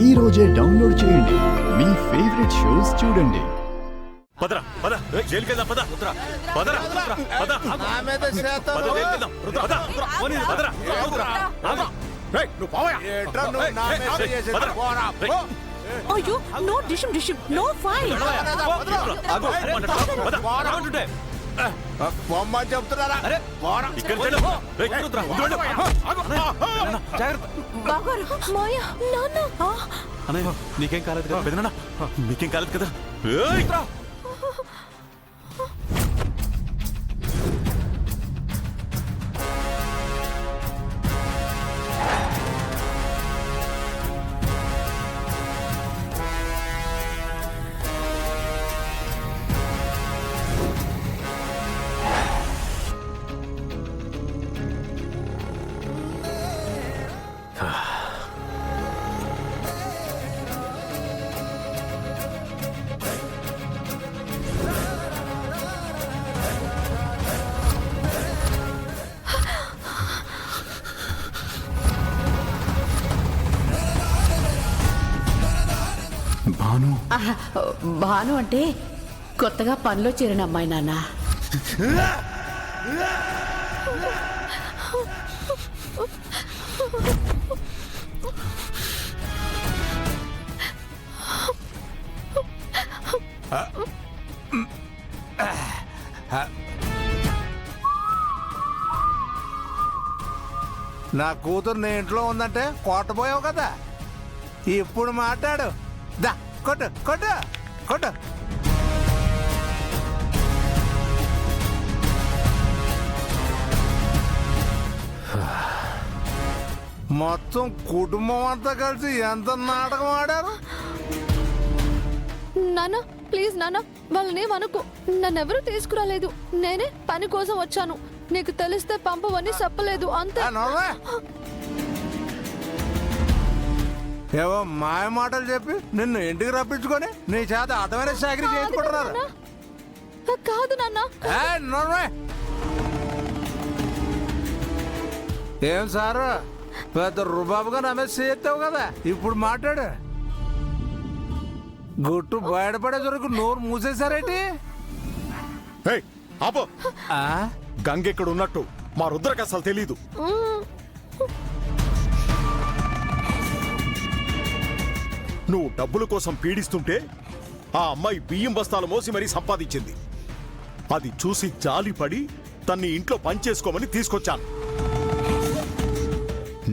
ఈ రోజే డౌన్లోడ్ చేయండి. మీ ఫేవరెట్ షోస్ చూడండి. పదరా పద జైలుకి వెళ్దాం పద పదరా పద నా మీద చేస్తాను. పద జైలుకి వెళ్దాం పద పోనీ పదరా ఆగు రేయ్ నువ్వు పోవయ్యా ఏట్రా నువ్వు నా మీద చేసేది? పదరా. పోరా, పో. అయ్యో నో డిషిమ్ నో ఫైట్. ఆగు పద ఆగుంటుంటే పొమ్మని చెప్తున్నారా? అరే పోరా. ఇక్కడ వెళ్ళు రేయ్ కుదురా ఉండు ఆగు జాగ్రత్త బాగారు మాయా నాన్న అన్నయ్య నీకేం కాలేదు కదా పెదనాన్న నీకేం కాలేదు కదా ఏయ్ భాను భాను అంటే కొత్తగా పనిలో చేరిన అమ్మాయి నాన్న. నా కూతురు నీ ఇంట్లో ఉందంటే కొట్టబోయావు కదా, ఇప్పుడు మాట్లాడు. దా కొట్టు కొట్టు కొట్టు. మొత్తం కుటుంబం అంతా కలిసి ఎంత నాటకం ఆడారు. నాన్న ప్లీజ్ నాన్న వాళ్ళని అనుకో, నన్నెవరూ తీసుకురాలేదు, నేనే పని కోసం వచ్చాను. నీకు తెలిస్తే పంపవని చెప్పలేదు అంతే. నవ్వే ఏవో మాయ మాటలు చెప్పి నిన్ను ఇంటికి రప్పించుకొని నీ చేత అర్థమైన చాకరీ చేసుకుంటున్నారు. కాదు నాన్న. నవ్వే ఏం సారు పెద్ద రుబాబుగా నా మీద చేస్తావు కదా, ఇప్పుడు మాట్లాడు. గుట్టు బయటపడే వరకు నోరు మూసేశారేంటి? ఏయ్ ఆపు గంగ ఇక్కడ ఉన్నట్టు మా రుద్రకి అసలు తెలీదు. నువ్వు డబ్బుల కోసం పీడిస్తుంటే ఆ అమ్మాయి బియ్యం బస్తాలు మోసి మరీ సంపాదించింది. అది చూసి జాలిపడి తన్ని ఇంట్లో పనిచేసుకోమని తీసుకొచ్చాను.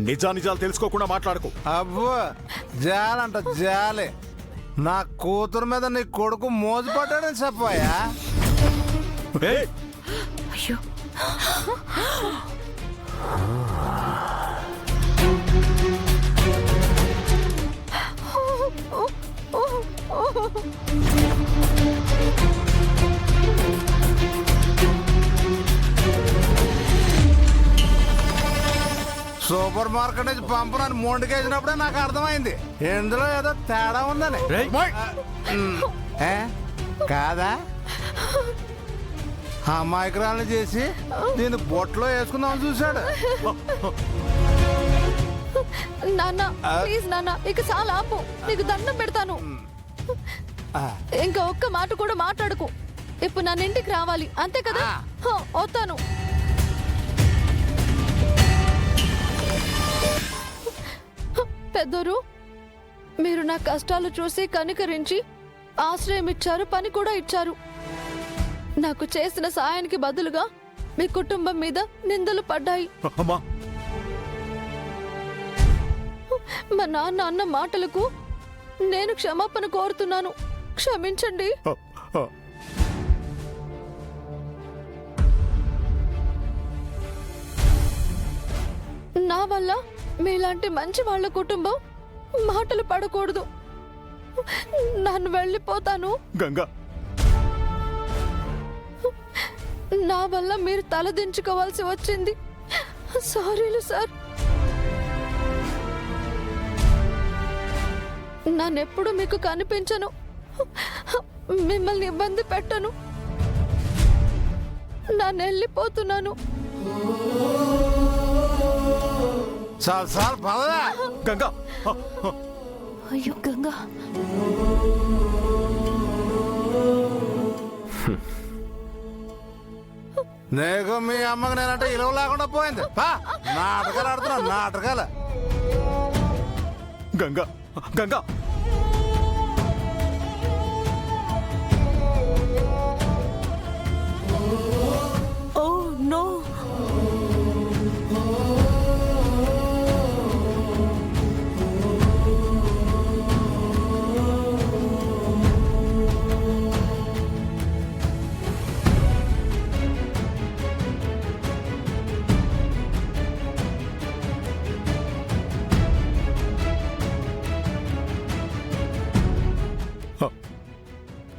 నిజానిజాలు తెలుసుకోకుండా మాట్లాడుకో. అబ్బో జాలంట జాలే. నా కూతురు మీద నీ కొడుకు మోజుపడ్డాడని చెప్పాయా? ఏయ్, అయ్యో సూపర్ మార్కెట్ నుంచి పంపనని మొండికేసినప్పుడే నాకు అర్థమైంది ఇందులో ఏదో తేడా ఉందని. ఏ? కాదా? అమాయకురాలను చేసి దీన్ని బొట్లో వేసుకుందామని చూశాడు. నాన్న ప్లీజ్ నాన్న ఇక చాలా ఆపు, నీకు దండం పెడతాను. ఇంకా ఒక్క మాట కూడా మాట్లాడుకు. ఇప్పుడు నన్ను ఇంటికి రావాలి అంతే కదా? వస్తాను. పెద్దోరు మీరు నా కష్టాలు చూసి కనికరించి ఆశ్రయం ఇచ్చారు, పని కూడా ఇచ్చారు. నాకు చేసిన సాయానికి బదులుగా మీ కుటుంబం మీద నిందలు పడ్డాయి. అమ్మా మా నాన్న అన్న మాటలకు నేను క్షమాపణ కోరుతున్నాను, క్షమించండి. నా వల్ల మీలాంటి మంచి వాళ్ళ కుటుంబం మాటలు పడకూడదు. నన్ను వెళ్ళిపోతాను. గంగా నా వల్ల మీరు తలదించుకోవాల్సి వచ్చింది. సారీలు సార్. నన్నెప్పుడు మీకు కనిపించను, మిమ్మల్ని ఇబ్బంది పెట్టను. నేను వెళ్ళిపోతున్నాను. చాలు చాలు పదరా. గంగా అయ్యో గంగా, నీకు మీ అమ్మకి నేనంటే ఇలువ లేకుండా పోయింది. నాటకాలు ఆడుతున్నా, నాటకాలు. Ganga Ganga oh no.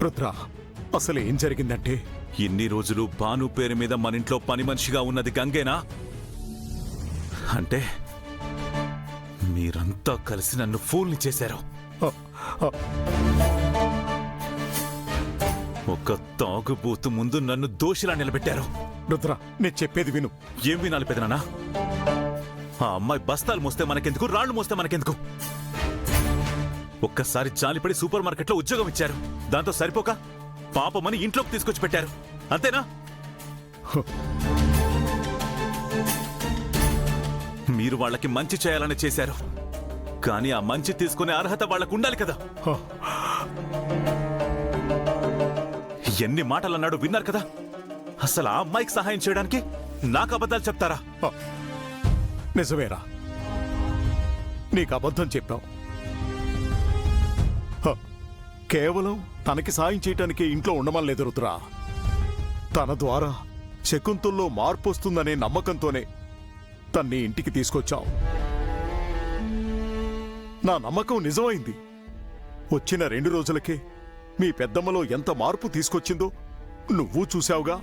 రుద్ర, అసలు ఏం జరిగిందంటే ఇన్ని రోజులు భాను పేరు మీద మన ఇంట్లో పని మనిషిగా ఉన్నది గంగేనా? అంటే మీరంతా కలిసి నన్ను ఫూల్ని చేశారు. ఒక తాగుబోతు ముందు నన్ను దోషిలా నిలబెట్టారు. రుద్ర, నేను చెప్పేది విను. ఏం వినాలి పెదనానా? ఆ అమ్మాయి బస్తాలు మోస్తే మనకెందుకు, రాళ్లు మోస్తే మనకెందుకు? ఒక్కసారి జాలిపడి సూపర్ మార్కెట్లో ఉద్యోగం ఇచ్చారు. దాంతో సరిపోక పాపమని ఇంట్లోకి తీసుకొచ్చి పెట్టారు. అంతేనా? మీరు వాళ్ళకి మంచి చేయాలని చేశారు, కానీ ఆ మంచి తీసుకునే అర్హత వాళ్ళకు ఉండాలి కదా. ఎన్ని మాటలు అన్నాడు విన్నారు కదా. అసలు ఆ అమ్మాయికి సహాయం చేయడానికి నాకు అబద్ధాలు చెప్తారా? నిజమేరా, నీకు అబద్ధం చెప్పావు. కేవలం తనకి సాయం చేయటానికి ఇంట్లో ఉండమని లేదు రుద్ర. తన ద్వారా శకుంతల్లో మార్పు వస్తుందనే నమ్మకంతోనే తన్ని ఇంటికి తీసుకొచ్చాం. నా నమ్మకం నిజమైంది. వచ్చిన 2 రోజులకే మీ పెద్దమ్మలో ఎంత మార్పు తీసుకొచ్చిందో నువ్వు చూశావుగా.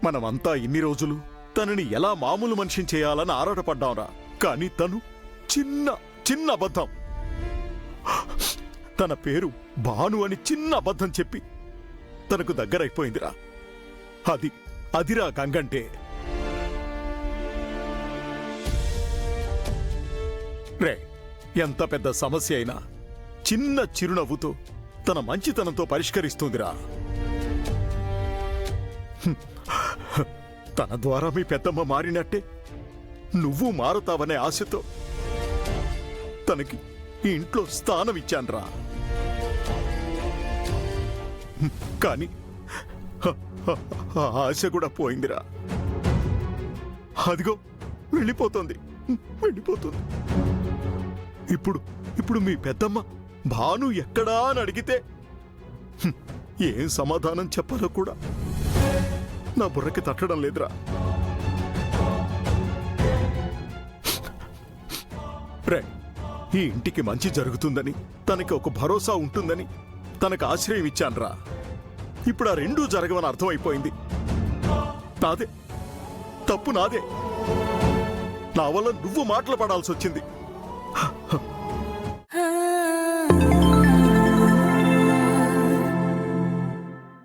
మనమంతా ఇన్ని రోజులు తనని ఎలా మామూలు మనిషిని చేయాలని ఆరాటపడ్డాంరా. కానీ తను చిన్న అబద్ధం, తన పేరు భాను అని చిన్న అబద్ధం చెప్పి తనకు దగ్గరైపోయిందిరా. అదిరా గంగంటే. రే, ఎంత పెద్ద సమస్య అయినా చిన్న చిరునవ్వుతో తన మంచితనంతో పరిష్కరిస్తుందిరా. తన ద్వారా మీ పెద్దమ్మ మారినట్టే నువ్వు మారుతావనే ఆశతో తనకి ఈ ఇంట్లో స్థానం ఇచ్చాన్రా. కానీ ఆ ఆశ కూడా పోయిందిరా. అదిగో వెళ్ళిపోతుంది. ఇప్పుడు మీ పెద్దమ్మ భాను ఎక్కడా అని అడిగితే ఏం సమాధానం చెప్పాలో కూడా నా బుర్రకి తట్టడం లేదురా. రే, ఈ ఇంటికి మంచి జరుగుతుందని, తనకి ఒక భరోసా ఉంటుందని తనకు ఆశ్రయం ఇచ్చాన్రా. ఇప్పుడు ఆ 2 జరగవని అర్థమైపోయింది. నాదే తప్పు, నాదే. నా వల్ల నువ్వు మాటలు పడాల్సి వచ్చింది.